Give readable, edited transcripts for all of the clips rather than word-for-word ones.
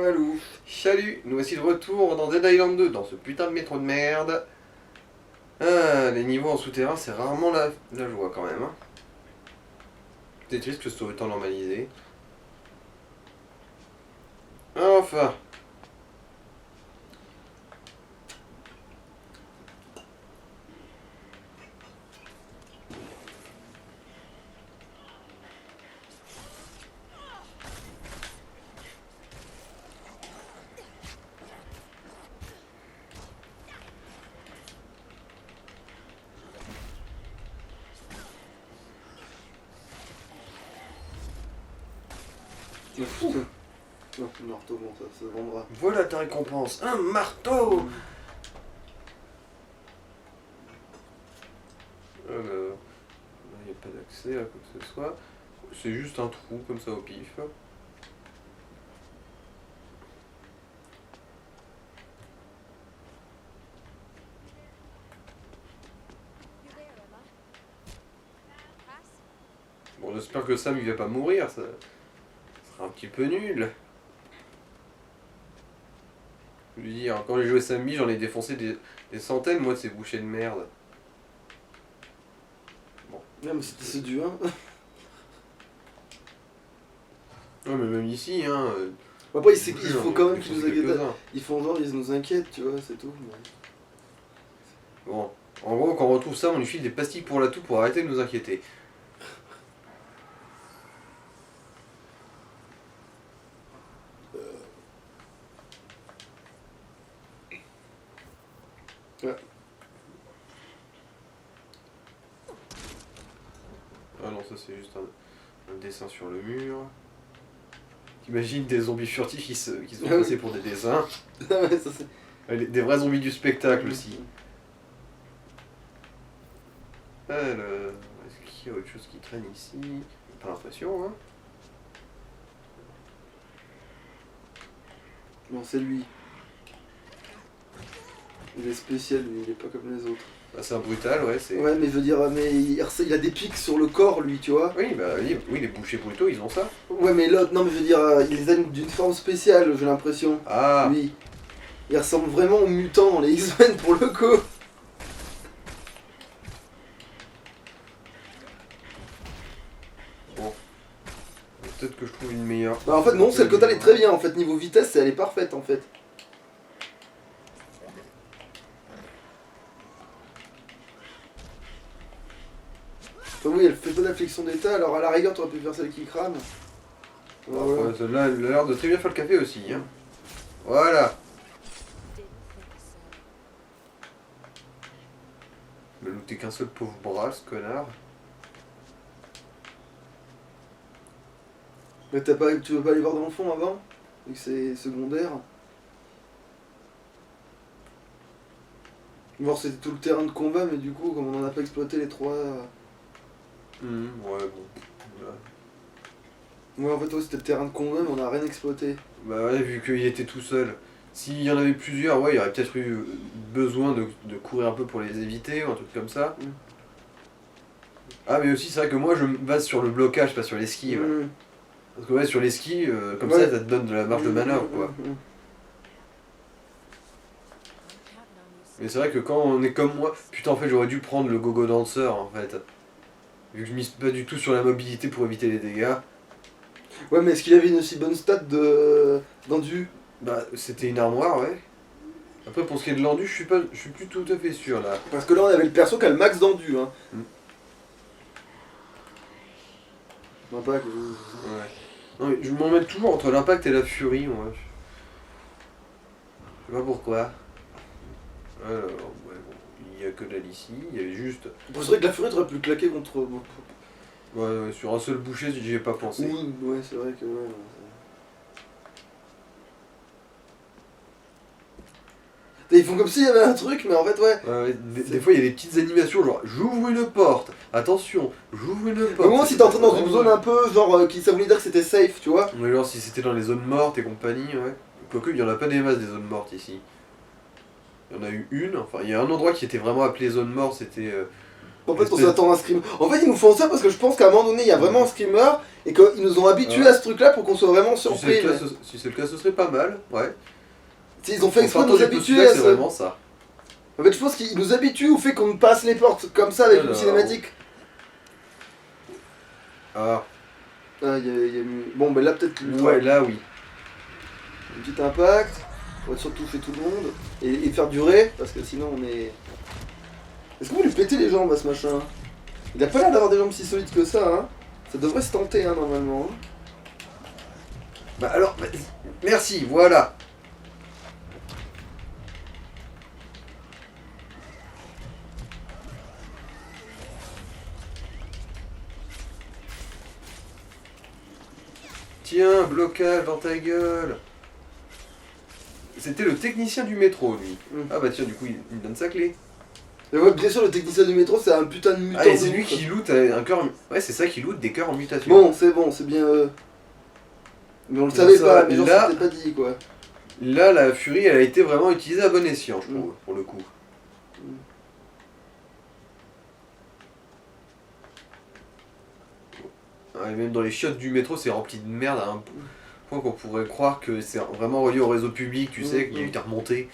Allô. Salut, nous voici de retour dans Dead Island 2, dans ce putain de métro de merde. Ah, les niveaux en souterrain, c'est rarement la joie quand même. Hein. C'est triste que ce soit autant normalisé. Enfin. Oh, putain. Non, le marteau, bon, ça se vendra. Voilà ta récompense, un marteau. Alors, il n'y a pas d'accès à quoi que ce soit. C'est juste un trou comme ça au pif. Bon, j'espère que Sam il va pas mourir, ça sera un petit peu nul. Je veux dire, quand j'ai joué Sammy, j'en ai défoncé des centaines, moi, de ces bouchées de merde. Bon. Non, mais c'était ceux du 1. Ouais, mais même ici, hein. Après, il faut quand même qu'ils nous inquiètent. quelques-uns. Ils font genre, ils nous inquiètent, tu vois, c'est tout. Bon, en gros, quand on retrouve ça, on lui file des pastilles pour la toux pour arrêter de nous inquiéter. Ouais. Ah non, ça c'est juste un dessin sur le mur. T'imagines des zombies furtifs qui se font passer pour des dessins. Ouais, ça c'est. Des vrais zombies du spectacle aussi. Alors, est-ce qu'il y a autre chose qui traîne ici? Pas l'impression, hein. Non, c'est lui. Il est spécial, lui, il est pas comme les autres. Bah, c'est un brutal, ouais, c'est... Ouais, mais je veux dire, mais il a des pics sur le corps, lui, tu vois. Oui, bah oui, les bouchers brutaux, ils ont ça. Ouais, mais l'autre, non, mais je veux dire, il les a d'une forme spéciale, j'ai l'impression. Ah, Lui, il ressemble vraiment aux mutants dans les X-Men pour le coup. bon. Peut-être que je trouve une meilleure. Bah en fait non, celle que t'as elle est très bien en fait, niveau vitesse elle est parfaite en fait. Enfin, oui, elle fait pas d'affliction d'état, alors à la rigueur t'aurais pu faire celle qui crame. Voilà. Ouais, celle-là, elle a l'air de très bien faire le café aussi, hein. Voilà. Il m'a looté qu'un seul pauvre bras, ce connard. Mais tu veux pas aller voir dans le fond avant? Vu que c'est secondaire. Voir c'était tout le terrain de combat, mais du coup, comme on en a pas exploité les trois. Ouais, bon. Voilà. Ouais, en fait, ouais, c'était le terrain de combat, mais on a rien exploité. Bah ouais, vu qu'il était tout seul. S'il y en avait plusieurs, ouais, il y aurait peut-être eu besoin de courir un peu pour les éviter ou un truc comme ça. Ah, mais aussi, c'est vrai que moi, je me base sur le blocage, pas sur l'esquive. Parce que ouais, sur l'esquive, comme Ouais. ça te donne de la marge de manœuvre, quoi. Mais c'est vrai que quand on est comme moi, putain, en fait, j'aurais dû prendre le gogo dancer, en fait. Vu que je mise pas du tout sur la mobilité pour éviter les dégâts. Ouais, mais est-ce qu'il avait une aussi bonne stat d'endu? Bah, c'était une armoire, ouais. Après, pour ce qui est de l'endu, je suis plus tout à fait sûr, là. Parce que là, on avait le perso qui a le max d'endu, hein. Non, pas que... Ouais. Non, mais je m'en mets toujours entre l'impact et la furie, moi. Je sais pas pourquoi. Alors, ouais, bon, il y a que dalle ici, il y avait juste... C'est vrai que la furie, t'aurais pu le claquer contre... Ouais, sur un seul boucher, j'y ai pas pensé. Oui, ouais, c'est vrai que... Ouais, ils font comme s'il y avait un truc, mais en fait, ouais. Ouais, des fois, il y a des petites animations, genre, j'ouvre une porte, attention, j'ouvre une porte. Au moins, si t'es entré dans une zone un peu, genre, ça voulait dire que c'était safe, tu vois. Mais genre, si c'était dans les zones mortes et compagnie, ouais. Quoique, il y en a pas des masses des zones mortes ici. Il y en a eu une, enfin, il y a un endroit qui était vraiment appelé zone morte, c'était En fait, on s'attend à un screamer. En fait, ils nous font ça parce que je pense qu'à un moment donné, il y a vraiment un screamer et qu'ils nous ont habitués à ce truc-là pour qu'on soit vraiment surpris. Si c'est le cas, ce serait pas mal, ouais. Ils ont fait exprès de Partant nous du habituer postulat à que c'est ça. vraiment ça. En fait, je pense qu'ils nous habituent au fait qu'on nous passe les portes comme ça avec une Alors. cinématique. Ah, Ah, il y a mieux. Bon, ben là, peut-être ouais, là oui. un petit impact. On va surtout toucher tout le monde. Et faire durer, parce que sinon on est. Est-ce qu'on va lui péter les jambes à ce machin? Il a pas l'air d'avoir des jambes si solides que ça, hein. Ça devrait se tenter, hein, normalement. Bah alors, merci, voilà. Tiens, blocage dans ta gueule. C'était le technicien du métro, lui. Ah bah tiens, du coup, il me donne sa clé. Et ouais, bien sûr, le technicien du métro, c'est un putain de mutant. Ah, et c'est de lui ouf. qui loot un cœur... Ouais, c'est ça qui loot des cœurs en mutation. Bon, c'est bien eux. Mais on le Et savait ça, pas, mais genre, là- c'était pas dit, quoi. Là, la furie, elle a été vraiment utilisée à bon escient, je trouve, pour le coup. Ouais, même dans les chiottes du métro, c'est rempli de merde à un point qu'on pourrait croire que c'est vraiment relié au réseau public, tu sais, qu'il y a eu des remontées.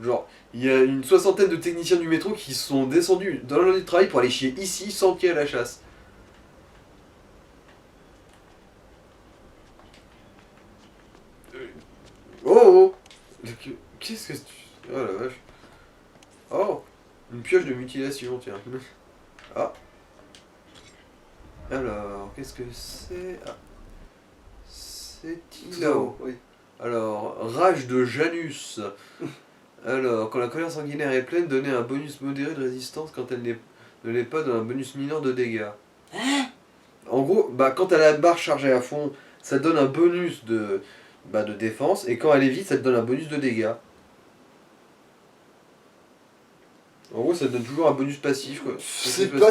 Genre, il y a une soixantaine de techniciens du métro qui sont descendus dans leur lieu de travail pour aller chier ici sans qu'il y ait la chasse. Oh oh Qu'est-ce que tu... Oh la vache. Oh une pioche de mutilation, tiens. Ah. Alors, qu'est-ce que c'est? Ah. C'est là-haut. Oui. Alors, rage de Janus. Alors, quand la colère sanguinaire est pleine, donnez un bonus modéré de résistance quand elle ne l'est pas, donne un bonus mineur de dégâts. En gros, bah, quand elle a la barre chargée à fond, ça te donne un bonus de défense, et quand elle est vide, ça te donne un bonus de dégâts. En gros, ça te donne toujours un bonus passif, quoi. C'est pas.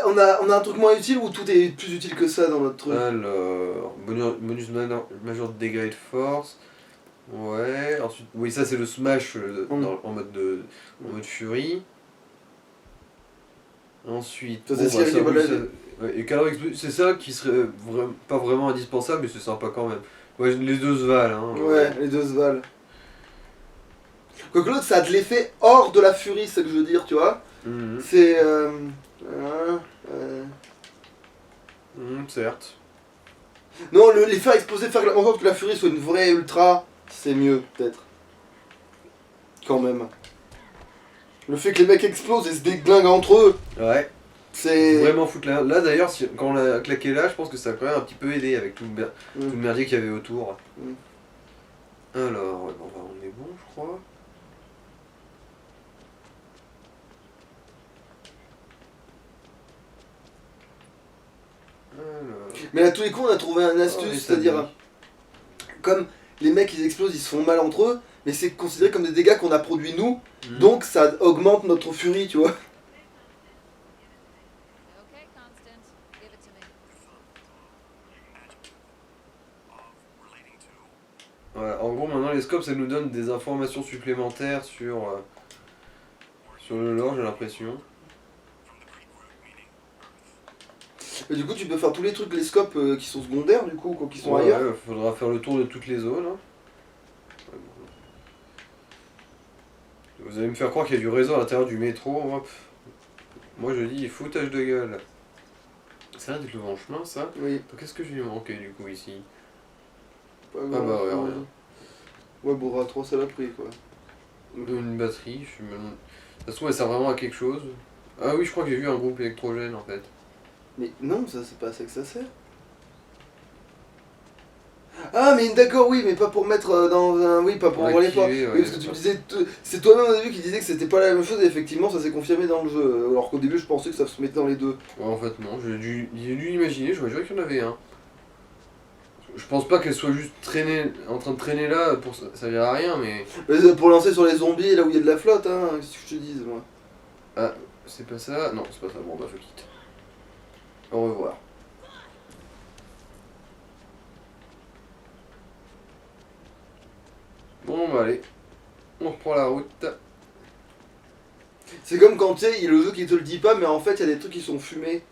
On a un truc moins utile ou tout est plus utile que ça dans notre truc? Alors, bonus majeur de dégâts et de force. Ouais, ensuite, oui, ça c'est le smash en mode furie. Ensuite, Ça, c'est ce qui oui, arrive ouais, et calories explosives, c'est ça qui serait pas vraiment indispensable, mais c'est sympa quand même. Ouais, les deux se valent, hein. Ouais, les deux se valent. Quoique l'autre, ça a de l'effet hors de la furie, c'est ce que je veux dire, tu vois. Mhm. C'est. Certes. Non, les faire exploser, faire en sorte que la furie soit une vraie ultra, c'est mieux, peut-être. Quand même. Le fait que les mecs explosent et se déglinguent entre eux, Ouais. c'est. Vraiment foutre là. Là d'ailleurs, quand on l'a claqué là, je pense que ça a quand même un petit peu aidé avec tout le merdier qu'il y avait autour. Alors, ouais, bon, on est bon, je crois. Alors... Mais à tous les coups, on a trouvé une Oh, astuce, les c'est-à-dire. samis. Comme les mecs ils explosent, ils se font mal entre eux, mais c'est considéré comme des dégâts qu'on a produits nous, Mhm. donc ça augmente notre furie, tu vois. Okay, Constance, give it to me. Voilà, en gros, maintenant les scopes ça nous donne des informations supplémentaires sur le lore, j'ai l'impression. Et du coup, tu peux faire tous les trucs, les scopes qui sont secondaires, du coup, qui sont Ouais, ailleurs. ouais, faudra faire le tour de toutes les zones. Hein. Vous allez me faire croire qu'il y a du réseau à l'intérieur du métro. Moi je dis foutage de gueule. C'est vrai d'être le vent chemin ça. Oui. Donc qu'est-ce que j'ai manqué du coup ici? Pas Ah bah ouais, rien. Ouais, Bora 3, ça l'a pris, quoi. Une batterie, je suis même... De toute façon elle sert vraiment à quelque chose. Ah oui, je crois que j'ai vu un groupe électrogène en fait. Mais non, ça c'est pas à ça que ça sert. Ah, mais d'accord, oui, mais pas pour mettre dans un. Oui, pas pour ouvrir les portes. activer, Oui, parce que tu me disais. C'est toi-même au début qui disais que c'était pas la même chose, et effectivement, ça s'est confirmé dans le jeu. Alors qu'au début, je pensais que ça se mettait dans les deux. Ouais, en fait non, j'ai dû l'imaginer, je me dirais qu'il y en avait un. Je pense pas qu'elle soit juste en train de traîner là pour ça servir à rien, mais... Mais pour lancer sur les zombies, là où il y a de la flotte, hein, qu'est-ce que je te dise, moi. Ah, c'est pas ça? Non, c'est pas ça, bon bah je quitte. Au revoir. Bon, reprends la route. C'est comme quand tu sais, il y a le jeu qui te le dit pas, mais en fait, il y a des trucs qui sont fumés.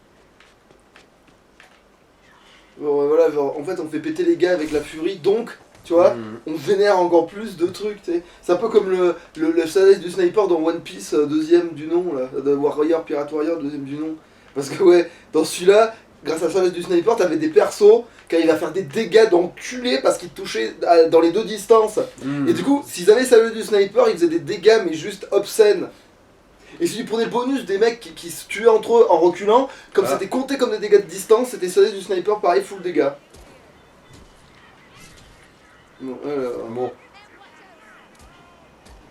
Bon, voilà, genre, en fait, on fait péter les gars avec la furie, donc, tu vois, on vénère encore plus de trucs, tu sais. C'est un peu comme le salace du sniper dans One Piece, deuxième du nom, là, de Warrior, Pirate Warrior, deuxième du nom. Parce que, ouais, dans celui-là, grâce à la salace du sniper, t'avais des persos, quand il va faire des dégâts d'enculé parce qu'il te touchait dans les deux distances. Et du coup, s'ils avaient salace du sniper, ils faisaient des dégâts, mais juste obscènes. Et si tu prenais le bonus des mecs qui se tuaient entre eux en reculant, comme c'était compté comme des dégâts de distance, c'était salace du sniper, pareil, full dégâts. Bon, alors... Bon.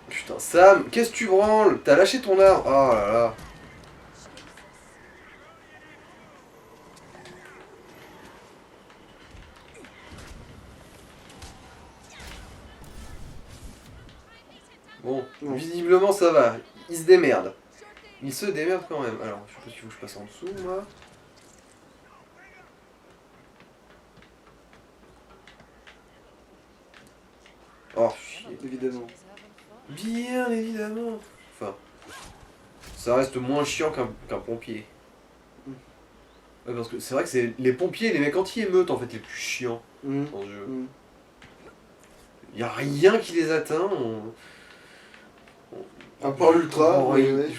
Putain, Sam, qu'est-ce que tu branles? T'as lâché ton arme. Oh là là. Bon, Non. visiblement ça va. Il se démerde. Il se démerde quand même. Alors, je sais pas s'il faut que je passe en dessous, moi. Oh, chier. Évidemment. Bien évidemment. Enfin, ça reste moins chiant qu'un pompier. Ouais, parce que c'est vrai que c'est les pompiers et les mecs anti-émeutes en fait les plus chiants dans ce jeu. Y a rien qui les atteint. À part l'ultra,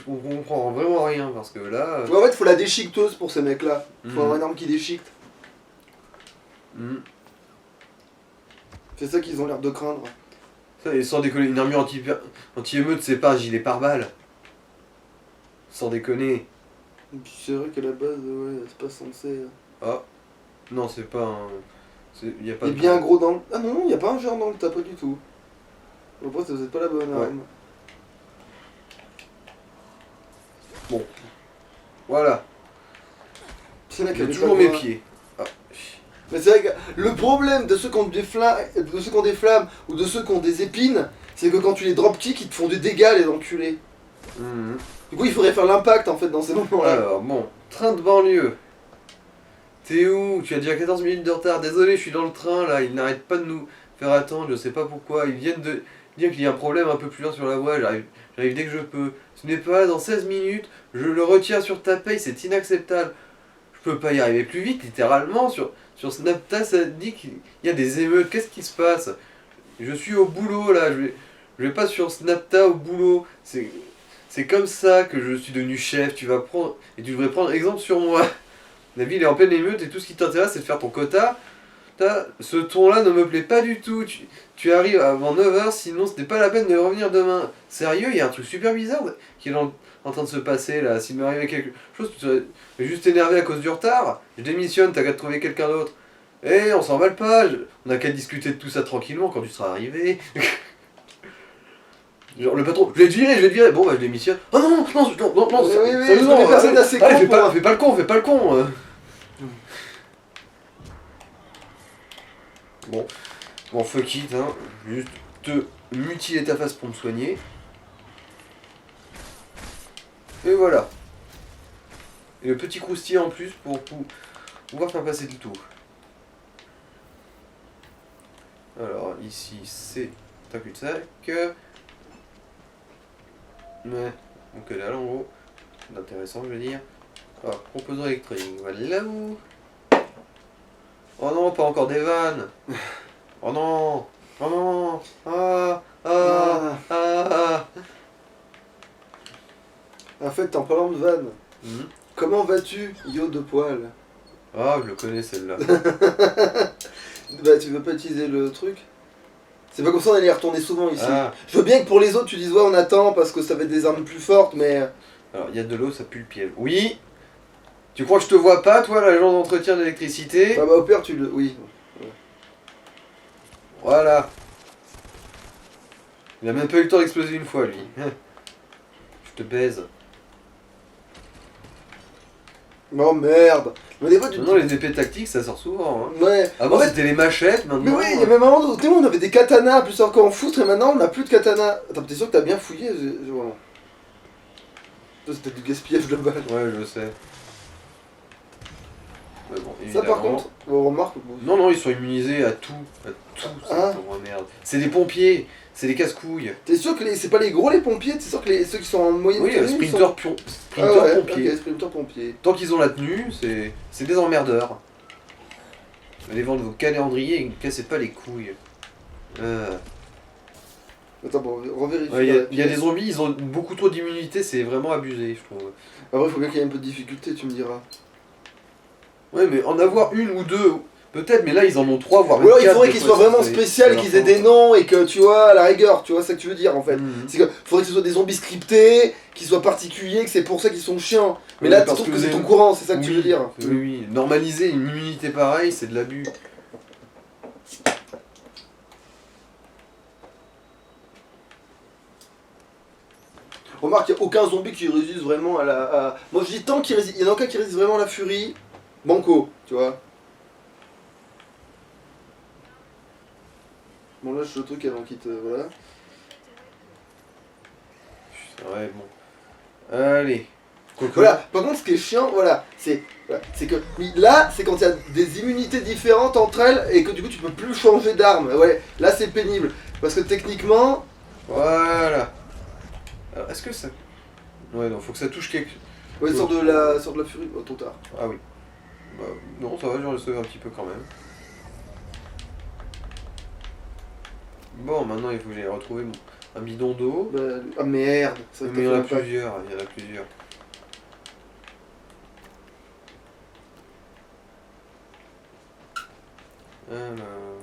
on comprend vraiment rien parce que là. Ouais, en fait, faut la déchiqueteuse pour ces mecs-là. Faut avoir une arme qui déchiquete. C'est ça qu'ils ont l'air de craindre. Ça, et sans déconner, une armure anti-émeute, c'est pas un gilet pare-balles. Sans déconner. Et puis c'est vrai qu'à la base, ouais, c'est pas censé. Ah, non, c'est pas un. Y a pas Il y a bien un gros dans le. Ah non, il y a pas un genre dans le tas, pas du tout. Après, ça vous êtes pas la bonne Ouais. arme. Bon. Voilà. C'est là J'ai qu'elle est toujours pas mes loin. pieds. Ah. Mais c'est vrai que le problème de ceux qui ont des flammes ou de ceux qui ont des épines, c'est que quand tu les dropkick, ils te font du dégâts, les enculés. Du coup, il faudrait faire l'impact en fait dans ces moments-là. Alors, bon, train de banlieue. T'es où? Tu as déjà 14 minutes de retard. Désolé, je suis dans le train là. Ils n'arrêtent pas de nous faire attendre. Je sais pas pourquoi. Ils viennent de dire qu'il y a un problème un peu plus loin sur la voie. J'arrive dès que je peux. Ce n'est pas dans 16 minutes. Je le retire sur ta paye. C'est inacceptable. Je peux pas y arriver plus vite. Littéralement, sur Snapta, ça dit qu'il y a des émeutes. Qu'est-ce qui se passe? Je suis au boulot là. Je vais pas sur Snapta au boulot. C'est comme ça que je suis devenu chef. Tu vas prendre. Et tu devrais prendre exemple sur moi. La ville est en pleine émeute et tout ce qui t'intéresse c'est de faire ton quota. Ce ton-là ne me plaît pas du tout. Tu arrives avant 9h, sinon ce n'est pas la peine de revenir demain. Sérieux, il y a un truc super bizarre qui est en train de se passer là. S'il m'arrivait quelque chose, tu serais juste énervé à cause du retard. Je démissionne, t'as qu'à trouver quelqu'un d'autre. Eh, on s'en va pas. On a qu'à discuter de tout ça tranquillement quand tu seras arrivé. Genre le patron, je vais te virer, bon bah je démissionne. Oh non, Oui, sérieusement, les personnes assez cons fais pour- pas le con. Bon, fuck it, hein. Juste te mutiler ta face pour me soigner. Et voilà. Et le petit croustillant en plus pour pouvoir faire passer le tour. Alors ici c'est un cul-de-sac. Ouais, donc elle est là en gros. Intéressant je veux dire. Ah, composant électrique, voilà où. Oh non, pas encore des vannes. Oh non. Oh non. Ah. En fait, en parlant de vanne, comment vas-tu, Yo de poil? Ah, je le connais celle-là. Bah, tu veux pas utiliser le truc? C'est pas comme ça, on allait y retourner souvent ici. Ah. Je veux bien que pour les autres, tu dises ouais, on attend parce que ça va être des armes plus fortes, mais. Alors, il y a de l'eau, ça pue le piège. Oui. Tu crois que je te vois pas, toi, l'agent d'entretien d'électricité? Ah bah, au pire, tu le. Oui. Voilà. Il a même pas eu le temps d'exploser une fois, lui. Je te baise. Oh merde! Mais des fois, tu Maintenant, les épées tactiques, ça sort souvent. Hein. Ouais. Avant, En fait, c'était les machettes, mais maintenant. oui, il y a même un moment où on avait des katanas plus encore en foutre et maintenant on a plus de katanas. Attends, t'es sûr que t'as bien fouillé? Vraiment. Ça, c'était du gaspillage global. Ouais, je sais. Mais bon, Ça, évidemment. par contre, on remarque. Non, ils sont immunisés à tout. À tout, Ah. cette pauvre merde. C'est des pompiers. C'est des casse-couilles. T'es sûr que c'est pas les gros les pompiers? T'es sûr que ceux qui sont en moyenne Oui, tenue, ils sprinter, sont... sprinter Ah ouais, pompier. ok, sprinter pompier. Tant qu'ils ont la tenue, c'est des emmerdeurs. Allez vendre vos calendriers et ne cassez pas les couilles. Attends, bon, revérifie. Ouais, dans la y a des pièce. zombies, ils ont beaucoup trop d'immunité, c'est vraiment abusé, je trouve. Après, faut bien qu'il y ait un peu de difficulté, tu me diras. Ouais, mais en avoir une ou deux, peut-être, mais là ils en ont trois, voire Ou même alors il quatre, faudrait des qu'ils fois, soient vraiment c'est- spécial, c'est qu'ils aient leur des noms et que tu vois, à la rigueur, tu vois, c'est ça que tu veux dire en fait. faute. Mhm. C'est que faudrait que ce soit des zombies scriptés, qu'ils soient particuliers, que c'est pour ça qu'ils sont chiants. Mais Ouais, là, tu parce trouves que que c'est les- ton courant, c'est ça que tu Oui, veux dire. Oui, oui, normaliser une immunité pareille, c'est de l'abus. Remarque, il n'y a aucun zombie qui résiste vraiment à la. Moi je dis tant qu'il résiste. Il y en a aucun qui résiste vraiment à la furie. Banco, tu vois. Bon, lâche le truc avant qu'il te. Voilà. Ouais, bon. Allez. Quoique- Voilà, par contre, ce qui est chiant, voilà, c'est que là, c'est quand il y a des immunités différentes entre elles et que du coup, tu peux plus changer d'arme. Ouais, là, c'est pénible. Parce que techniquement. Voilà. Alors, est-ce que ça. Ouais, non, faut que ça touche quelque. Ouais, sort de la furie. Oh, trop tard. Ah oui. Bah, non, ça va, j'en ai sauvé un petit peu quand même. Bon, maintenant il faut que j'aille retrouver un bidon d'eau. Bah, ah merde, ça Mais il y en a pas. plusieurs, il y en a plusieurs. Alors,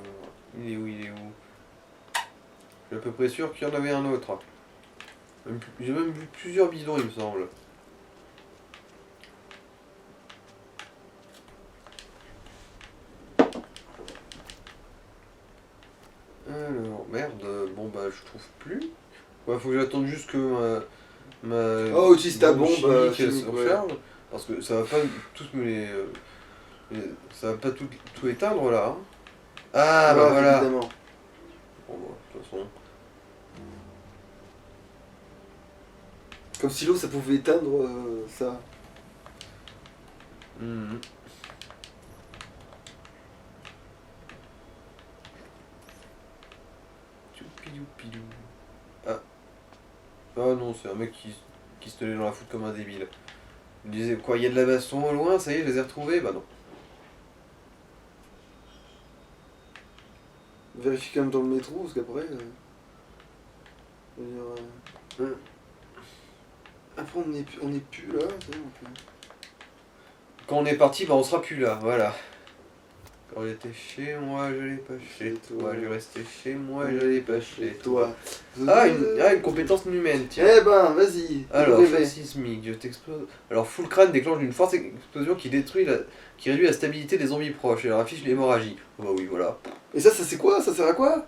il est où, il est où? Je suis à peu près sûr qu'il y en avait un autre. J'ai même vu plusieurs bidons, il me semble. Alors, merde, bon bah je trouve plus. Ouais, faut que j'attende juste que ma Oh, utilise ta bombe, chimique, elle chimique, se ouais. recharge. Parce que ça va pas tous me ça va pas tout éteindre là. Hein. Ah bah Ouais, voilà. évidemment. Bon bah, de toute façon. Comme si l'eau, ça pouvait éteindre ça. Mhm. Toupidou-pidou. Ah. Ah non, c'est un mec qui se tenait dans la foute comme un débile. Il me disait quoi, il y a de la baston au loin, ça y est, je les ai retrouvés? Bah non. Vérifie quand même dans le métro, parce qu'après. Je veux dire, Après, on est plus là. C'est bon, on peut- Quand on est parti, bah on sera plus là, voilà. Quand j'étais chez moi, je l'ai pas chez toi. Je restais chez moi, je l'ai pas chez toi. Ah, une compétence humaine, tiens. Eh ben, vas-y. Alors, rêver. choc sismique, je t'explose. Alors, full crâne déclenche une forte explosion qui qui réduit la stabilité des zombies proches. Et leur affiche l'hémorragie. Bah oui, voilà. Et ça c'est quoi? Ça sert à quoi?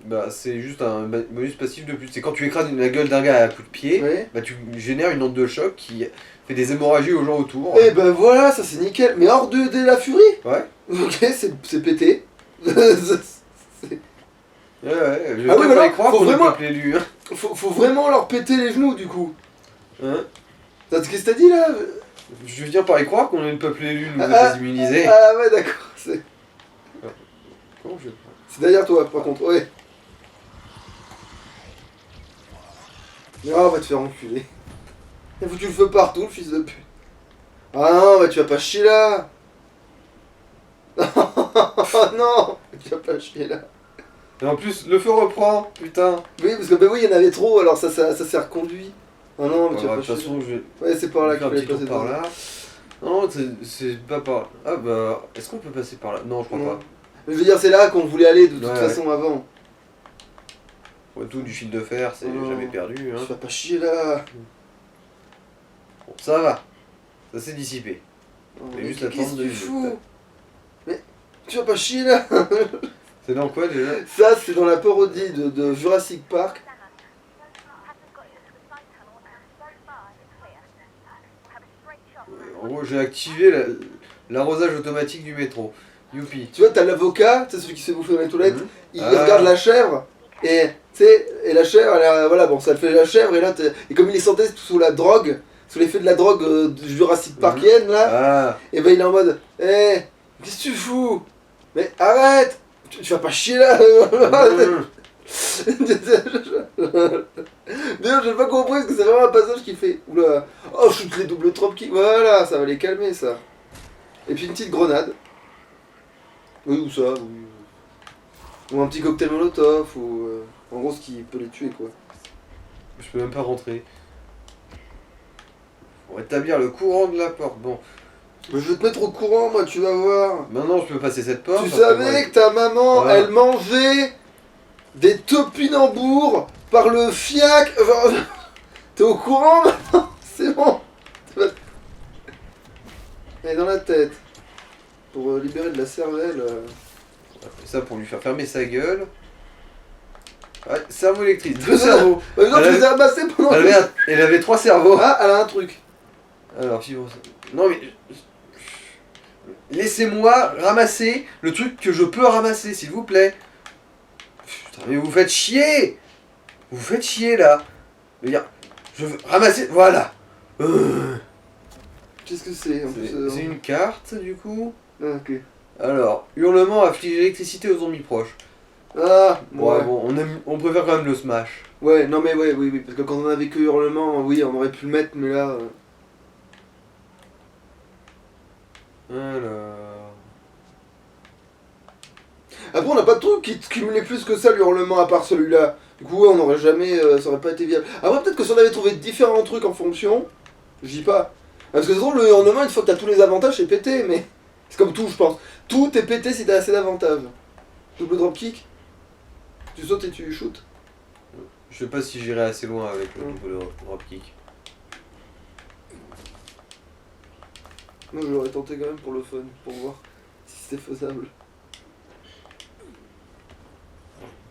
Bah, c'est juste un bonus passif de plus. C'est quand tu écrases la gueule d'un gars à coup de pied, Ouais. bah tu génères une onde de choc qui fait des hémorragies aux gens autour. Eh ben voilà, ça c'est nickel. Mais hors de la furie? Ouais. Ok, c'est pété. Ouais, ouais, je vais Ah oui, pas voilà, y croire faut qu'on vraiment- est peuplé élu. Hein. Faut vraiment leur péter les genoux du coup. Hein. Qu'est-ce que t'as dit là? Je veux dire par y croire qu'on est le peuple élu, nous Ah, êtes immunisés. Ah ouais, d'accord. Comment je... C'est derrière toi par contre, ouais. Ah, on va te faire enculer. Il faut que tu le fais partout, le fils de pute. Ah non, bah tu vas pas chier là. Oh non, tu vas pas chier là. Et en plus, le feu reprend, putain. Oui, parce que bah oui, il y en avait trop, alors ça s'est reconduit. Ah non, mais tu vas De pas toute chier. façon, je vais Ouais, c'est par là faire qu'il un fallait petit tour passer par devant. là. Non, c'est pas par là. Ah bah, est-ce qu'on peut passer par là? Non, je crois Non. pas. Je veux dire, c'est là qu'on voulait aller de toute Ouais, façon avant. Ouais, tout du fil de fer, c'est Non. jamais perdu. Tu Hein. vas pas chier là. Bon, ça va. Ça s'est dissipé. Oh, Mais mais juste qu'est-ce attendre que 2 tu minutes. fous? Mais tu vas pas chier là. C'est dans quoi déjà? Ça, c'est dans la parodie de Jurassic Park. En gros, j'ai activé l'arrosage automatique du métro. Youpi. Tu vois, t'as l'avocat, c'est celui qui se fait bouffer dans les toilettes. Mhm. Il Ah. regarde la chèvre. Et tu sais, et la chèvre, voilà, bon, ça le fait la chèvre. Et comme il est santé sous la drogue, sous l'effet de la drogue Jurassic Parkienne là, Ah. et ben il est en mode, qu'est-ce que tu fous? Mais arrête! Tu vas pas chier là! Mmh. D'ailleurs, j'ai pas compris parce que c'est vraiment un passage qui fait. Oula, oh, shoot les doubles dropkicks. Voilà, ça va les calmer ça. Et puis une petite grenade. Oui, ou ça, oui. Ou un petit cocktail molotov, ou. En gros, ce qui peut les tuer quoi. Je peux même pas rentrer. Pour établir le courant de la porte. Bon. Mais je vais te mettre au courant, moi, tu vas voir. Maintenant, je peux passer cette porte. Tu parce que savais moi, que ta maman, Voilà. elle mangeait des topinambours par le fiac. Enfin, t'es au courant maintenant? C'est bon. Elle est dans la tête. Pour libérer de la cervelle. on a fait ça pour lui faire fermer sa gueule. Ouais, cerveau électrique, 2 cerveaux. Non, tu Elle les as amassés pendant Elle avait 3 cerveaux. Ah, elle a un truc. Alors, fibre. Non mais. Laissez-moi ramasser le truc que je peux ramasser, s'il vous plaît. Putain, mais vous faites chier. Vous faites chier là. Je veux dire, je veux ramasser. Voilà. Qu'est-ce que c'est en plus, C'est une carte du coup. Ah, ok. Alors, hurlement afflige l'électricité aux zombies proches. Ah, Ouais, ouais. bon, on préfère quand même le smash. Ouais, non mais ouais, oui, oui. Parce que quand on avait que hurlement, oui, on aurait pu le mettre, mais là. Alors. Après, on n'a pas de truc qui cumulait plus que ça, l'hurlement, à part celui-là. Du coup, ouais, on n'aurait jamais. Ça aurait pas été viable. Après, peut-être que si on avait trouvé différents trucs en fonction, je dis pas. Parce que c'est drôle, le hurlement, une fois que t'as tous les avantages, c'est pété, mais. C'est comme tout, je pense. Tout est pété si t'as assez d'avantages. Double dropkick. Tu sautes et tu shoots. Je sais pas si j'irai assez loin avec le Mm. double dropkick. Moi, je l'aurais tenté quand même pour le fun, pour voir si c'était faisable.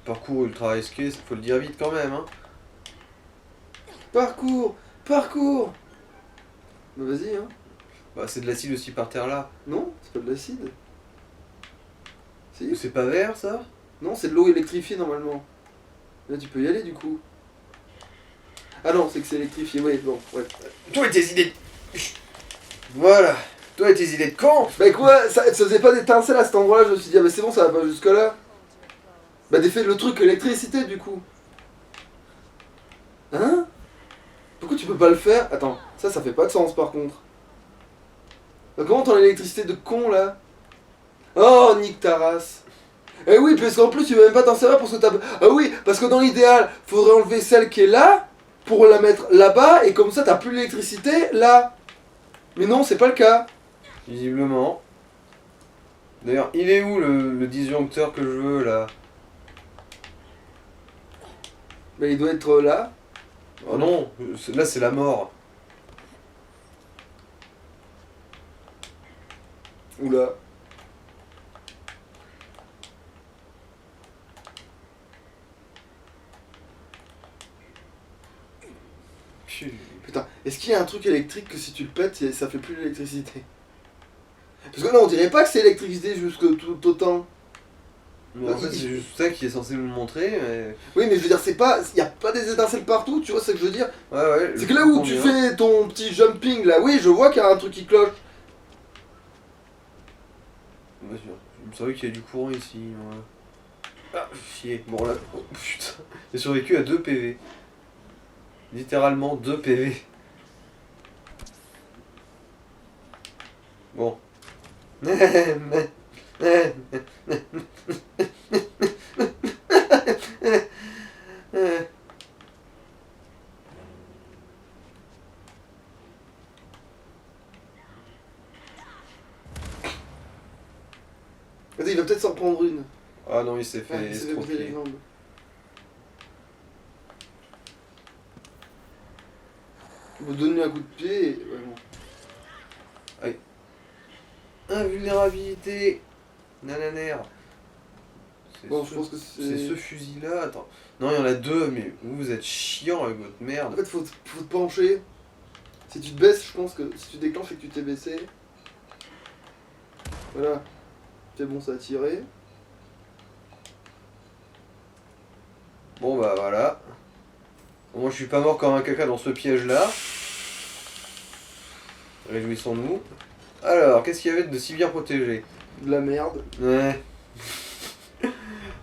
Parcours ultra risqué, faut le dire vite quand même, hein. Parcours. Bah vas-y, hein. Bah, c'est de l'acide aussi par terre là. Non, c'est pas de l'acide. Si. C'est pas vert ça? Non, c'est de l'eau électrifiée normalement. Là, tu peux y aller du coup. Ah non, c'est que c'est électrifié, ouais, bon, ouais. Toi et tes idées de... Voilà. Toi et tes idées de con. Bah quoi, ça faisait pas d'étincelle à cet endroit-là, je me suis dit, ah bah c'est bon, ça va pas jusque là. Bah défait le truc électricité du coup. Hein? Pourquoi tu peux pas le faire? Attends, ça fait pas de sens par contre. Bah comment t'en as l'électricité de con là? Oh, nique ta race. Eh oui, parce qu'en plus tu veux même pas t'en servir parce que t'as... Ah oui, parce que dans l'idéal, faudrait enlever celle qui est là pour la mettre là-bas et comme ça t'as plus l'électricité là. Mais non, c'est pas le cas. Visiblement. D'ailleurs, il est où le disjoncteur que je veux là? Bah il doit être là. Oh non, là c'est la mort. Oula. Putain, est-ce qu'il y a un truc électrique que si tu le pètes, ça fait plus d'électricité? Parce que là, on dirait pas que c'est électricité jusque tout autant. Mais en fait, c'est juste ça qui est censé nous le montrer. Mais... Oui, mais je veux dire, c'est pas. Y a pas des étincelles partout, tu vois ce que je veux dire? Ouais. C'est que là où tu fais ton petit jumping, là, oui, je vois qu'il y a un truc qui cloche. Bien sûr. Il me semblait qu'il y a du courant ici. Ouais. Ah, chier. Bon là. Oh, putain. J'ai survécu à 2 PV. Littéralement 2 PV. Bon. Vas-y, il va peut-être s'en prendre une. Ah non, il s'est fait Ouais, il s'est fait briser les estropier. jambes. Il va donner un coup de pied et... Ouais, bon. Invulnérabilité. Nananer. Bon, je pense que C'est ce fusil là. Attends. Non, il y en a 2, mais vous êtes chiant avec votre En merde. fait, faut te pencher. Si tu te baisses, je pense que si tu déclenches et que tu t'es baissé. Voilà. C'est bon, ça a tiré. Bon bah voilà. Moi je suis pas mort comme un caca dans ce piège là. Réjouissons-nous. Alors, qu'est-ce qu'il y avait de si bien protégé? De la merde. Ouais.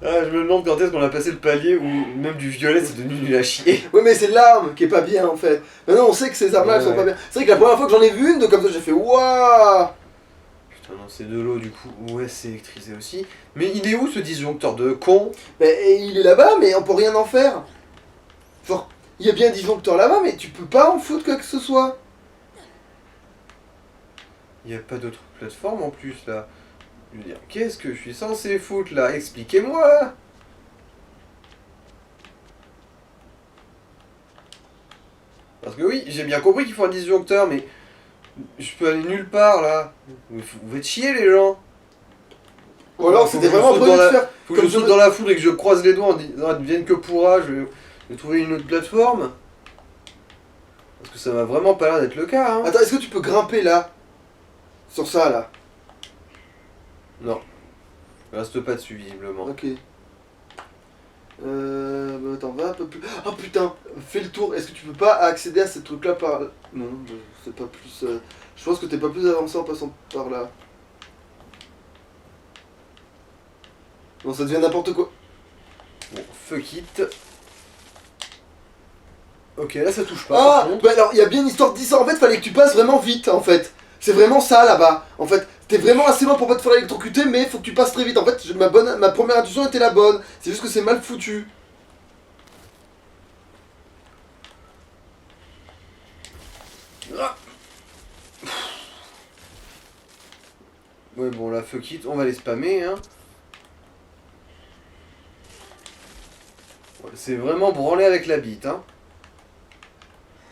Ah, je me demande quand est-ce qu'on a passé le palier où même du violet c'est devenu nul à chier. Ouais, mais c'est l'arme qui est pas bien en fait. Maintenant, on sait que ces armes-là elles sont Ouais. pas bien. C'est vrai que la première fois que j'en ai vu une de comme ça, j'ai fait waouh. Putain, non, c'est de l'eau du coup. Ouais, c'est électrisé aussi. Mais il est où ce disjoncteur de con? Mais il est là-bas, mais on peut rien en faire. Genre, il y a bien un disjoncteur là-bas, mais tu peux pas en foutre quoi que ce soit. Il y a pas d'autre plateforme en plus là. Je veux dire, qu'est-ce que je suis censé foutre là? Expliquez-moi! Parce que oui, j'ai bien compris qu'il faut un disjoncteur, mais je peux aller nulle part là. Vous faites chier les gens. Ou alors Faut c'était que je vraiment saute prévu dans de la- faire. Faut que Comme je saute je- dans la foudre et que je croise les doigts en disant advienne que pourra, je vais trouver une autre plateforme. Parce que ça m'a vraiment pas l'air d'être le cas, hein. Attends, est-ce que tu peux grimper là? Sur ça là. Non. Il reste pas dessus visiblement. Ok. Bah attends, va un peu plus. Oh putain, fais le tour. Est-ce que tu peux pas accéder à ces trucs là par. Non, c'est pas plus. Je pense que t'es pas plus avancé en passant par là. Non, ça devient n'importe quoi. Bon, fuck it. Ok, là ça touche pas. Ah par contre. bah alors, il y a bien une histoire de 10 ans. En fait, fallait que tu passes vraiment vite en fait. C'est vraiment ça là-bas. En fait, t'es vraiment assez loin pour pas te faire électrocuter, mais faut que tu passes très vite. En fait, ma première intuition était la bonne. C'est juste que c'est mal foutu. Ah. Ouais, bon, là, fuck it, on va les spammer, hein. Ouais, c'est vraiment branlé avec la bite, hein.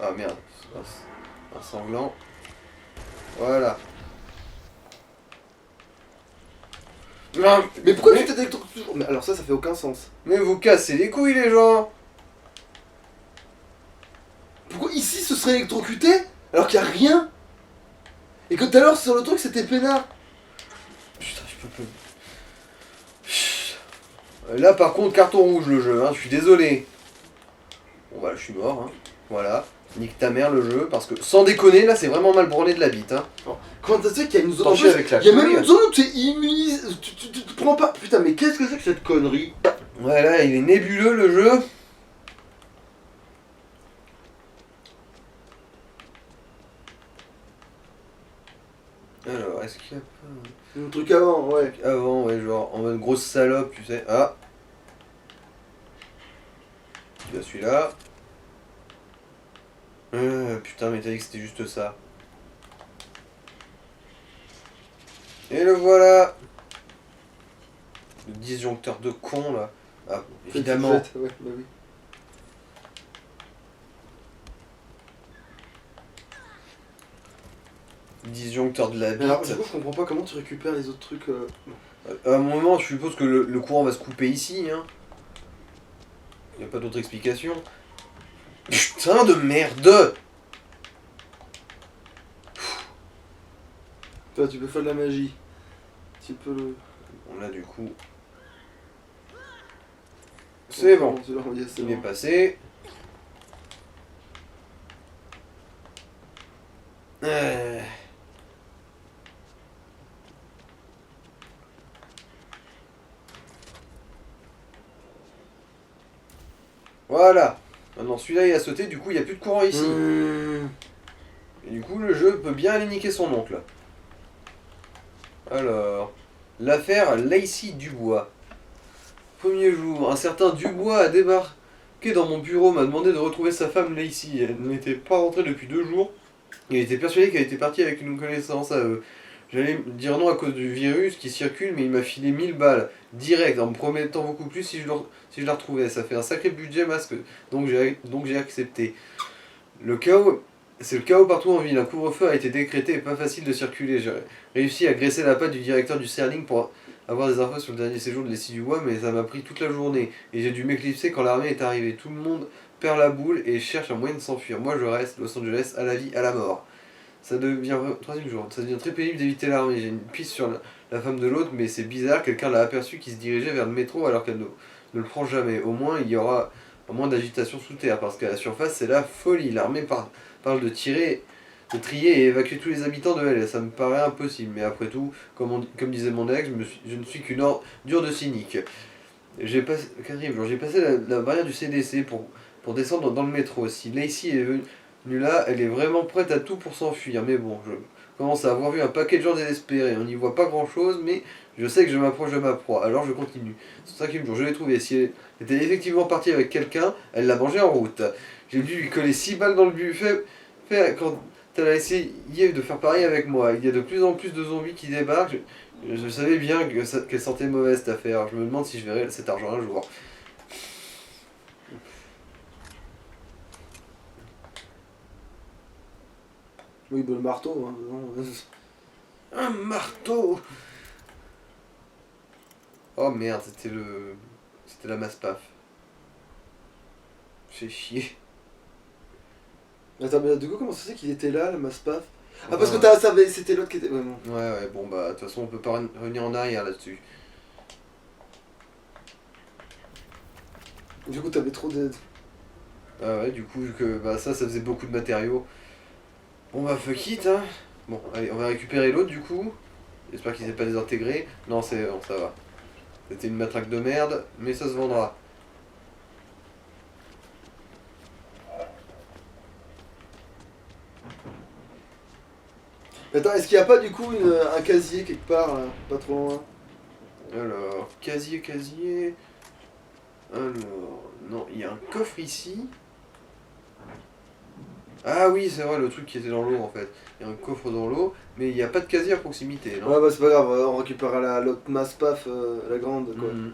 Ah merde, un sanglant. Voilà. Ah, Mais pourquoi tu t'électrocutes toujours? Mais alors ça fait aucun sens. mais vous cassez les couilles, les gens. Pourquoi ici ce serait électrocuté alors qu'il y a rien? Et que tout à l'heure sur le truc c'était peinard. Putain, je peux plus. Là, par contre, carton rouge le jeu, hein, je suis désolé. Bon, bah, je suis mort, hein. Voilà. Nique ta mère le jeu, parce que sans déconner, là, c'est vraiment mal branlé de la bite, hein. Comment ça se fait qu'il y a une zone en Torché plus, avec la il y a même couille. une zone où tu es immunisé. Tu te prends pas. Putain, mais qu'est-ce que c'est que cette connerie? Ouais, là, il est nébuleux le jeu. Alors, est-ce qu'il y a pas Un truc avant, ouais. un truc avant, ouais, genre en mode grosse salope, tu sais. Ah, il y a celui-là. Putain, mais t'as dit que c'était juste ça. Et le voilà. Le disjoncteur de con là. Ah, évidemment. Ouais, bah oui. Disjoncteur de la Mais alors, du bite. coup, je comprends pas comment tu récupères les autres trucs. À un moment, je suppose que le courant va se couper ici, hein. Y a pas d'autre explication. Putain de merde! Toi, tu peux faire de la magie. Tu peux le. Bon, là, du coup. C'est bon. Tu l'as rendu assez Il est loin. passé. Voilà. Maintenant, celui-là, il a sauté, du coup, il n'y a plus de courant ici. Et du coup, le jeu peut bien aller niquer son oncle. Alors, l'affaire Lacey Dubois. Premier jour, un certain Dubois a débarqué dans mon bureau, m'a demandé de retrouver sa femme Lacey. Elle n'était pas rentrée depuis 2 jours. Il était persuadé qu'elle était partie avec une connaissance à eux. J'allais me dire non à cause du virus qui circule, mais il m'a filé 1000 balles, direct, en me promettant beaucoup plus si je la retrouvais. Ça fait un sacré budget masque, donc j'ai accepté. C'est le chaos partout en ville. Un couvre-feu a été décrété et pas facile de circuler. J'ai réussi à graisser la patte du directeur du Serling pour avoir des infos sur le dernier séjour de Leslie Dubois, mais ça m'a pris toute la journée. Et j'ai dû m'éclipser quand l'armée est arrivée. Tout le monde perd la boule et cherche un moyen de s'enfuir. Moi je reste, Los Angeles, à la vie, à la mort. Ça devient... Troisième jour. Ça devient très pénible d'éviter l'armée. J'ai une piste sur la femme de l'autre, mais c'est bizarre. Quelqu'un l'a aperçu qui se dirigeait vers le métro alors qu'elle ne le prend jamais. Au moins, il y aura moins d'agitation sous terre, parce qu'à la surface, c'est la folie. L'armée parle de trier et évacuer tous les habitants de LA. Ça me paraît impossible. Mais après tout, comme disait mon ex, je ne suis qu'une ordure de cynique. Quatrième jour, j'ai passé la barrière du CDC pour descendre dans le métro. Si Lacey est venue là, elle est vraiment prête à tout pour s'enfuir. Mais bon, je commence à avoir vu un paquet de gens désespérés. On n'y voit pas grand chose, mais je sais que je m'approche de ma proie. Alors je continue. Ce cinquième jour, je l'ai trouvée. Si elle était effectivement partie avec quelqu'un, elle l'a mangé en route. J'ai dû lui coller 6 balles dans le buffet quand elle a essayé de faire pareil avec moi. Il y a de plus en plus de zombies qui débarquent. Je savais bien qu'elle sentait mauvaise cette affaire. Je me demande si je verrai cet argent un jour. Oui, bah, le marteau, hein. Non. Un marteau. Oh merde, c'était la masse paf. Fait chier. Attends, mais du coup, comment ça se fait qu'il était là, le Maspaf? Ah, parce que Enfin, c'était l'autre qui était. Ouais, bon. ouais, bon bah de toute façon on peut pas revenir en arrière là-dessus. Du coup, t'avais trop d'aide. Ah ouais, du coup vu que bah ça faisait beaucoup de matériaux. Bon bah fuck it hein. Bon, allez, on va récupérer l'autre du coup. J'espère qu'il s'est pas désintégré. Non, c'est bon, ça va. C'était une matraque de merde, mais ça se vendra. Attends, est-ce qu'il n'y a pas du coup un casier quelque part, là, pas trop loin? Alors, casier. Alors, non, il y a un coffre ici. Ah oui, c'est vrai, le truc qui était dans l'eau en fait. Il y a un coffre dans l'eau, mais il n'y a pas de casier à proximité, non? Ouais, bah c'est pas grave, on récupérera l'autre Maspaf, la grande, quoi. Mhm.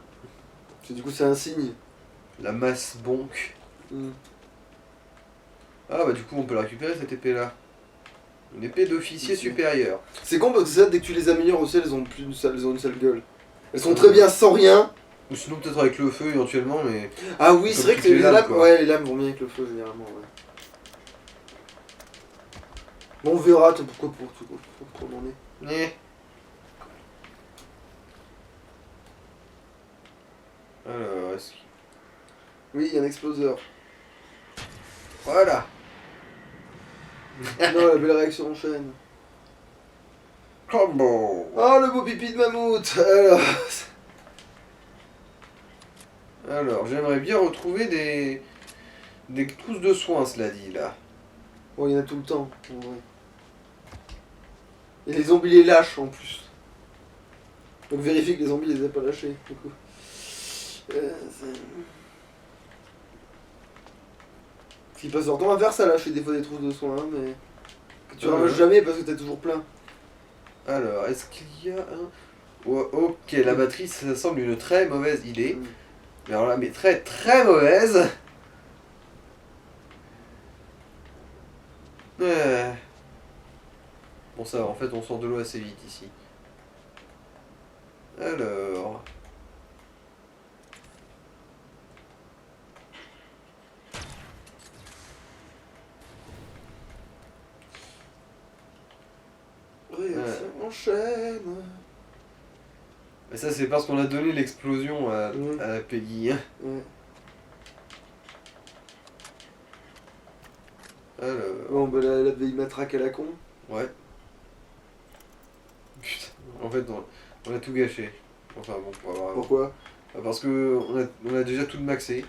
Parce que du coup, c'est un signe. La masse bonk. Hmm. Ah bah du coup on peut la récupérer cette épée là. Une épée d'officier Ok. supérieur. C'est con parce que ça, dès que tu les améliores aussi, elles ont plus elles ont une sale gueule. Elles sont très bien sans rien. Ou sinon peut-être avec le feu éventuellement, mais... Ah oui, Comme c'est vrai toutes que les les lames, lames, quoi. ouais, les lames vont bien avec le feu généralement, ouais. Bon, on verra, toi, pourquoi pour on est. Eh. Alors, est-ce qu'il... Oui, il y a un exploseur. Voilà. Non, la belle réaction en chaîne. Combo. Oh, le beau pipi de mammouth. Alors, j'aimerais bien retrouver des trousses de soins, cela dit, là. Bon, il y en a tout le temps, en vrai. Et les zombies les lâchent en plus. Donc vérifie que les zombies les aient pas lâchés, du coup. S'ils passent leur temps à faire ça, lâcher des fois des trousses de soins, hein, mais que tu ramasses jamais parce que t'es toujours plein. Alors, est-ce qu'il y a un... Oh, ok, la batterie, ça semble une très mauvaise idée. Mm. Mais alors là, mais très très mauvaise. Euh. Bon ça va, en fait on sort de l'eau assez vite ici. Alors... Réaction en chaîne. Mais ça c'est parce qu'on a donné l'explosion à Peggy. Hein. Ouais. Alors... Bon, bah la vieille matraque à la con. Ouais. Putain, en fait on a tout gâché. Enfin bon, pas vraiment. Pourquoi? Parce que on a déjà tout maxé.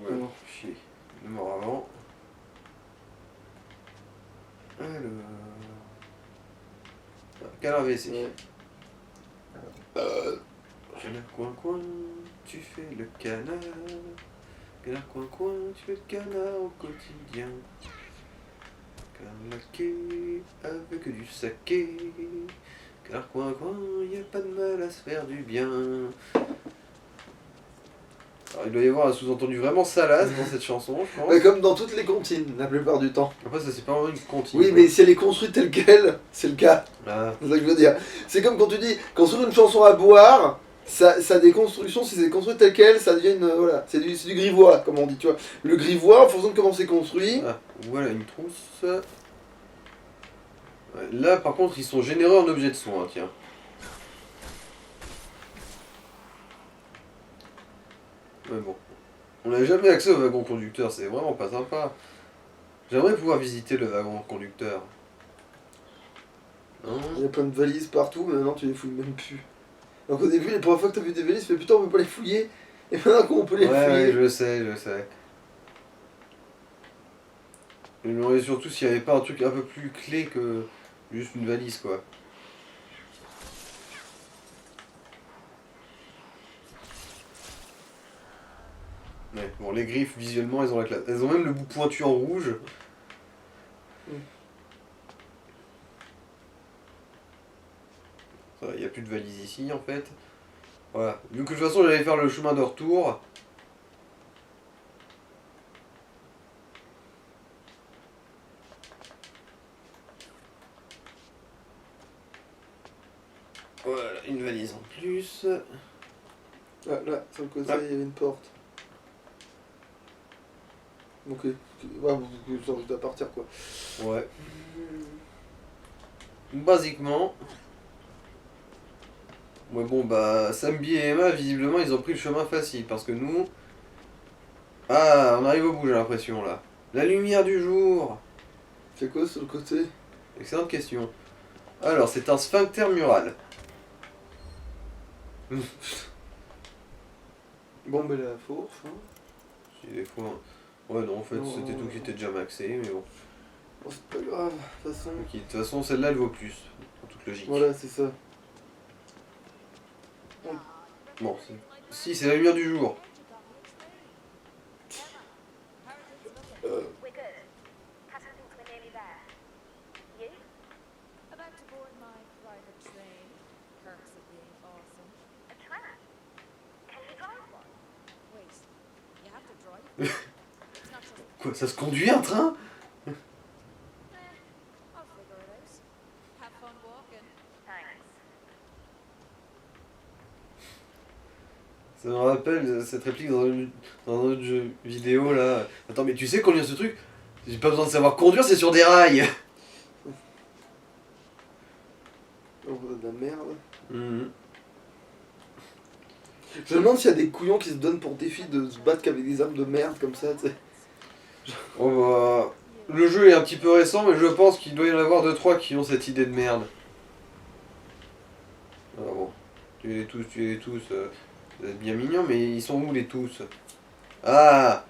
Ouais, Comment? chier. Il est mort avant. Alors... Canard WC. Ouais. Canard coin coin, tu fais le canard. Canard coin coin, tu fais le canard au quotidien. Canard avec du saké. Canard coin coin, y a pas de mal à se faire du bien. Alors, il doit y avoir un sous-entendu vraiment salace dans cette chanson, je pense. Bah, comme dans toutes les comptines, la plupart du temps. Après, ça c'est pas vraiment une comptine. Oui, mais si elle est construite telle quelle, c'est le cas. Ah, C'est ça que je veux dire. C'est comme quand tu dis, construire une chanson à boire, ça a des constructions, si c'est construit telle quelle, ça devient une. Voilà, c'est du grivois, comme on dit, tu vois. Le grivois, en fonction de comment c'est construit. ah, voilà une trousse. Ouais, là, par contre, ils sont généreux en objets de soin, tiens. Ouais, bon. On n'a jamais accès au wagon conducteur, c'est vraiment pas sympa. J'aimerais pouvoir visiter le wagon conducteur. Non. Il y a plein de valises partout, mais maintenant tu les fouilles même plus. Donc au début, les premières fois que t'as vu des valises, tu fais putain, on peut pas les fouiller. Et maintenant qu'on peut les Ouais, fouiller. je sais, je sais. Je me demandais surtout s'il n'y avait pas un truc un peu plus clé que juste une valise, quoi. Ouais, bon, les griffes, visuellement, elles ont la classe. Elles ont même le bout pointu en rouge. Il n'y a plus de valise ici, en fait. Voilà. Vu que de toute façon, j'allais faire le chemin de retour. Voilà, une valise en plus. Ah, là, sur le côté, Ah. il y avait une porte. Ok. Ouais, vous juste à partir quoi. Ouais. Basiquement. Ouais, bon, bah, Sambi et Emma, visiblement, ils ont pris le chemin facile. Parce que nous. Ah, on arrive au bout, j'ai l'impression, là. La lumière du jour. C'est quoi sur le côté? Excellente question. Alors, c'est un sphincter mural. Bon, ben la fourche. Hein. Si, des fois. Ouais, non, en fait, Non, c'était tout qui était déjà maxé, mais bon. Bon, c'est pas grave, de toute façon. Ok, de toute façon, celle-là, elle vaut plus. En toute logique. Voilà, c'est ça. Bon, si, c'est la lumière du jour. We're good. Pat, I think we're nearly there. You? About to board my private train. Perks of being awesome. A tram? Can you drive one? Wait, you have to drive? It's not just. Quoi, ça se conduit un train? Eh, I'll figure it out. Have fun walking. Thanks. Ça me rappelle cette réplique dans un autre jeu vidéo là. Attends, mais tu sais combien ce truc? J'ai pas besoin de savoir conduire, c'est sur des rails! Oh, de la merde. Mhm. Je me demande s'il y a des couillons qui se donnent pour défi de se battre qu'avec des armes de merde comme ça, tu sais. Oh bah. Le jeu est un petit peu récent, mais je pense qu'il doit y en avoir 2-3 qui ont cette idée de merde. Ah bon. Tuez-les tous, tuez-les tous. Vous êtes bien mignons, mais ils sont où les tous? Ah!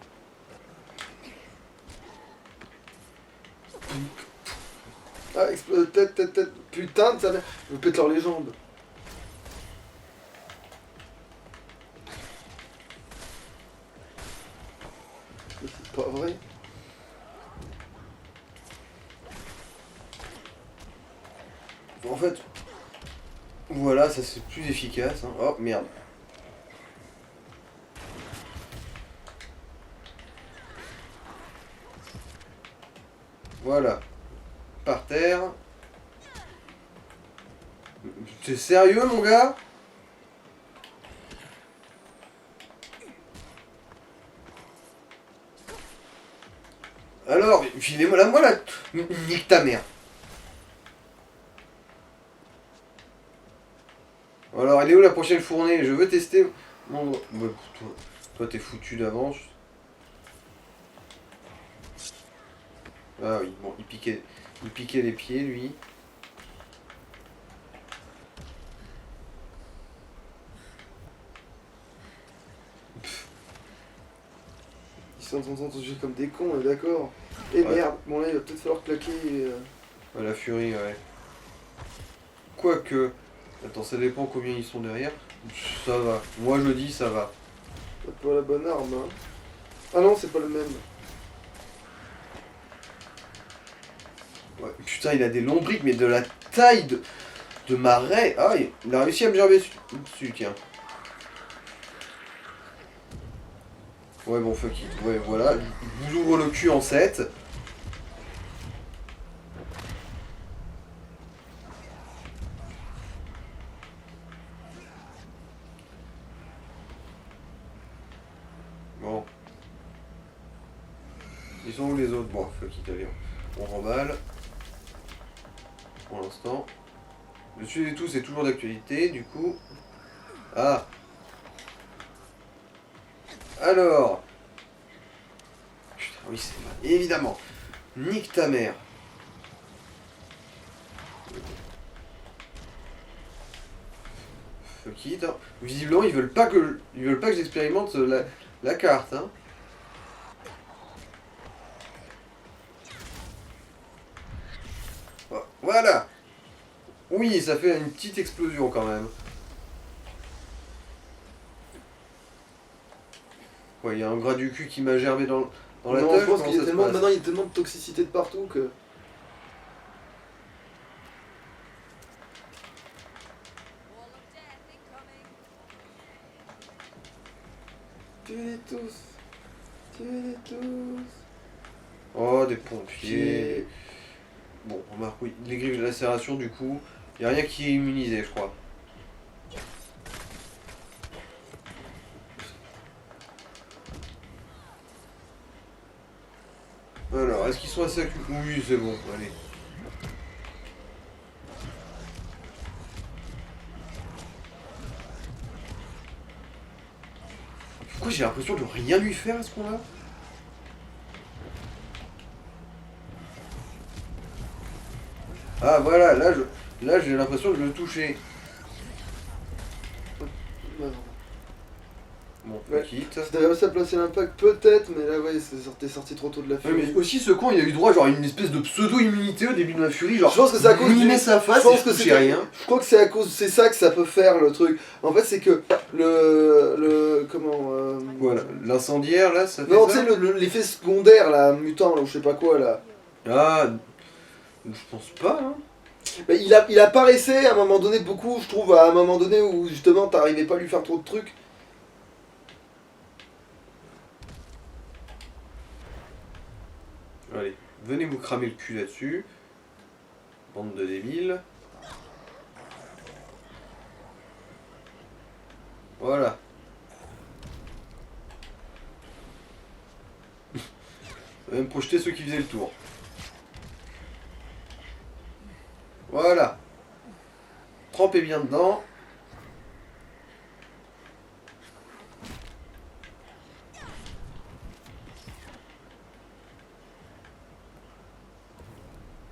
Ah, tête. Putain de sa mère. Je me pète leur légende. C'est pas vrai. En fait. Voilà, ça c'est plus efficace. Hein. Oh merde. Voilà. Par terre. T'es sérieux mon gars? Alors, filez-moi la moi là. Nique ta mère. Alors, elle est où la prochaine fournée? Je veux tester. Bon, bah, toi t'es foutu d'avance. Ah oui, bon, il piquait les pieds lui. Ils sont en train de se jouer comme des cons, on est d'accord. Et Ouais. merde, bon là il va peut-être falloir claquer. Ouais, la furie, ouais. Quoique. Attends, ça dépend combien ils sont derrière. Ça va. Moi je dis ça va. C'est pas la bonne arme, hein. Ah non, c'est pas le même. Ouais, putain, il a des longs briques, mais de la taille de ma raie. Ah, il a réussi à me gerber dessus, tiens. Ouais, bon, fuck it. Ouais, voilà. Je vous ouvre le cul en 7. Bon. Ils sont où les autres? Bon, fuck it, allez. On remballe. Pour l'instant. Le sujet et tout, c'est toujours d'actualité, du coup. Ah. Alors. Putain, oui, c'est vrai. Évidemment. Nique ta mère. Fuck it, hein. Visiblement, ils veulent pas que j'expérimente la carte, hein. Voilà. Oui, ça fait une petite explosion quand même. Ouais, il y a un gras du cul qui m'a germé dans la Non, tête. je pense qu'il y a tellement, maintenant il y a tellement de toxicité de partout que. Wall of death incoming. Tuez-les tous. Tuez-les tous. Oh, des pompiers. Bon, remarque, oui, les griffes de lacération, du coup, il n'y a rien qui est immunisé, je crois. Alors, est-ce qu'ils sont assez accumulés? Oui, c'est bon, allez. Pourquoi j'ai l'impression de rien lui faire à ce point-là? Ah, voilà, là j'ai l'impression de le toucher. Ouais. Bon, Ouais. quitte. Si t'avais réussi à placer l'impact, peut-être, mais là, ouais, t'es sorti trop tôt de la Ouais, furie. mais aussi ce con, il a eu droit genre à une espèce de pseudo-immunité au début de la furie, genre Je pense que c'est à cause mimait du- sa face, je pense et que je touchais c'est- rien. Je crois que c'est à cause, c'est ça que ça peut faire le truc. En fait, c'est que comment Voilà, l'incendiaire là, ça fait non, tu ça sais l'effet secondaire là, mutant là, ou je sais pas quoi là. Ah, je pense pas, hein. Bah, il apparaissait à un moment donné beaucoup, je trouve, à un moment donné où justement t'arrivais pas à lui faire trop de trucs. Allez, venez vous cramer le cul là-dessus. Bande de débiles. Voilà. On va même projeter ceux qui faisaient le tour. Voilà. Trempez bien dedans.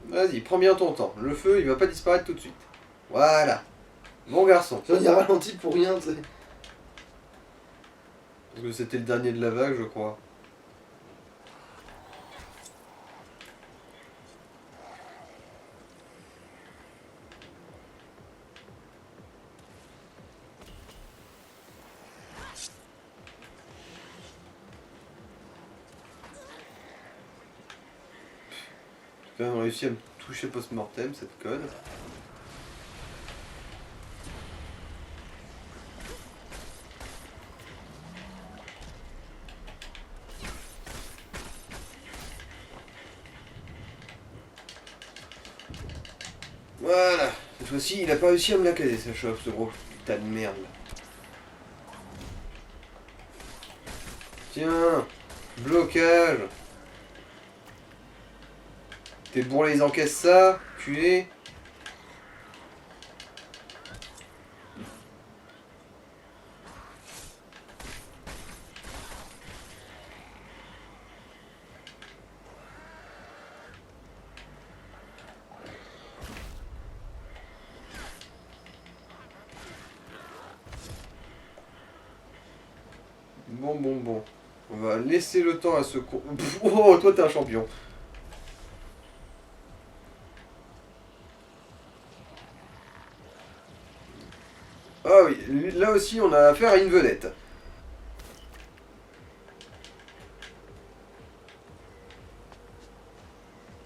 Vas-y, prends bien ton temps. Le feu, il va pas disparaître tout de suite. Voilà. Bon garçon. Il a ralenti pour rien, tu sais. Parce que c'était le dernier de la vague, je crois. J'ai quand même réussi à me toucher post-mortem, cette conne. Voilà. Cette fois-ci, il a pas réussi à me la caser, sa chope, ce gros tas de merde. Là. Tiens, blocage. T'es bourré, ils encaissent ça, culé. Bon. On va laisser le temps à ce con. Oh, toi t'es un champion. Ah oui, là aussi on a affaire à une vedette.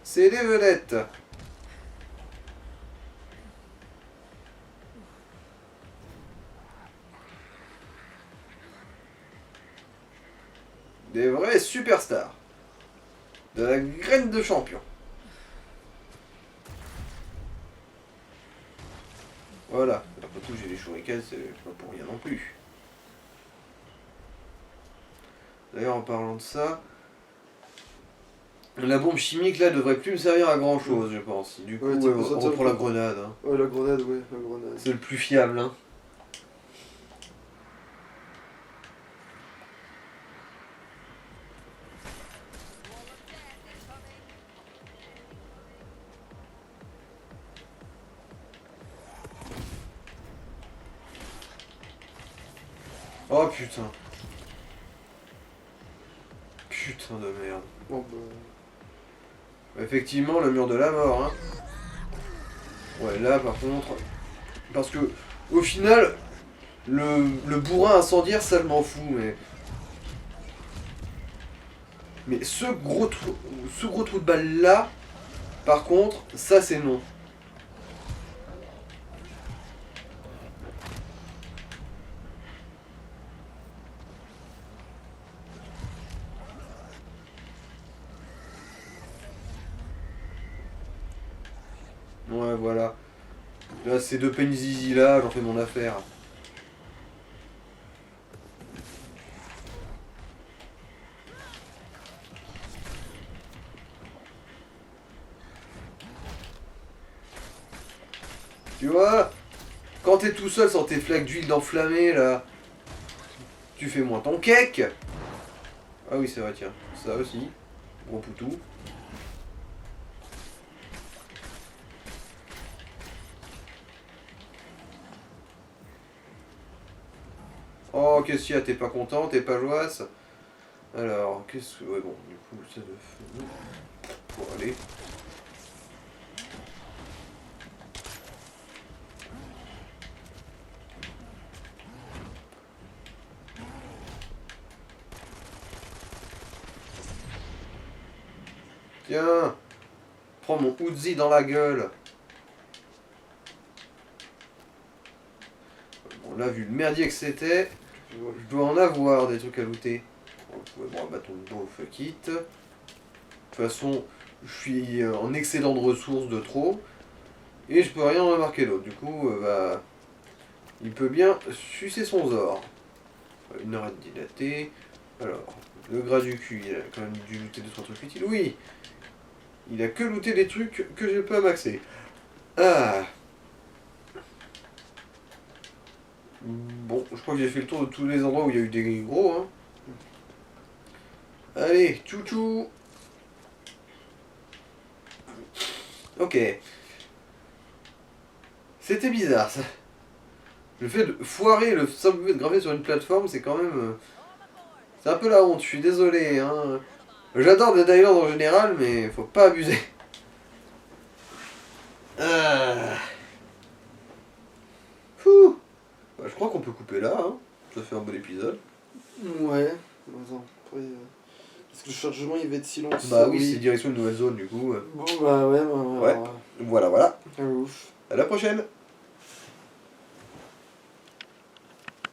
C'est des vedettes. Des vrais superstars. De la graine de champion. Voilà. Après tout, j'ai des shurikens, c'est pas pour rien non plus. D'ailleurs, en parlant de ça, la bombe chimique là devrait plus me servir à grand chose, je pense. Du coup, Ouais, ouais, t'as besoin de on ça, reprend le la coup. grenade. Hein. Ouais, la grenade, ouais, la grenade. C'est le plus fiable. Hein. Wall of death incoming. Oh putain. Putain de merde. Bon, bah... Effectivement, le mur de la mort, hein. Ouais, là par contre... Parce que, au final, le bourrin incendiaire, ça je m'en fous, mais... Mais ce gros trou de balle là, par contre, ça c'est non. Ouais, voilà. Là, ces deux peines zizi là, j'en fais mon affaire. Tu vois, quand t'es tout seul sans tes flaques d'huile d'enflammé là, tu fais moins ton cake. Ah oui, c'est vrai, tiens, ça aussi. Gros poutou. Oh, qu'est-ce qu'il y a? T'es pas content? T'es pas joasse? Alors, qu'est-ce que... Ouais, bon, du coup, ça de feu. Bon, allez. Tiens, prends mon Uzi dans la gueule. Bon, là, vu le merdier que c'était, je dois en avoir des trucs à looter. Bon, un bâton de bouffe, quitte. De toute façon, je suis en excédent de ressources de trop. Et je peux rien en remarquer d'autre. Du coup, bah, il peut bien sucer son zor. Une rate dilatée. Alors, le gras du cul, il a quand même dû looter 2-3 trucs utiles. Oui, il a que looté des trucs que j'ai pas maxé. Ah. Bon, je crois que j'ai fait le tour de tous les endroits où il y a eu des gros. Hein. Allez, tchou-tchou. Ok. C'était bizarre ça. Le fait de foirer le simple fait de graver sur une plateforme, c'est quand même... c'est un peu la honte, je suis désolé. Hein. J'adore Dead Island en général, mais faut pas abuser. Ah. Ouh. Bah, je crois qu'on peut couper là. Hein. Ça fait un bon épisode. Ouais. Attends, après... Est-ce que le chargement il va être si long? Bah oui, c'est direction une nouvelle zone du coup. Bon bah ouais, Ouais. Voilà, voilà. Ouf. À la prochaine.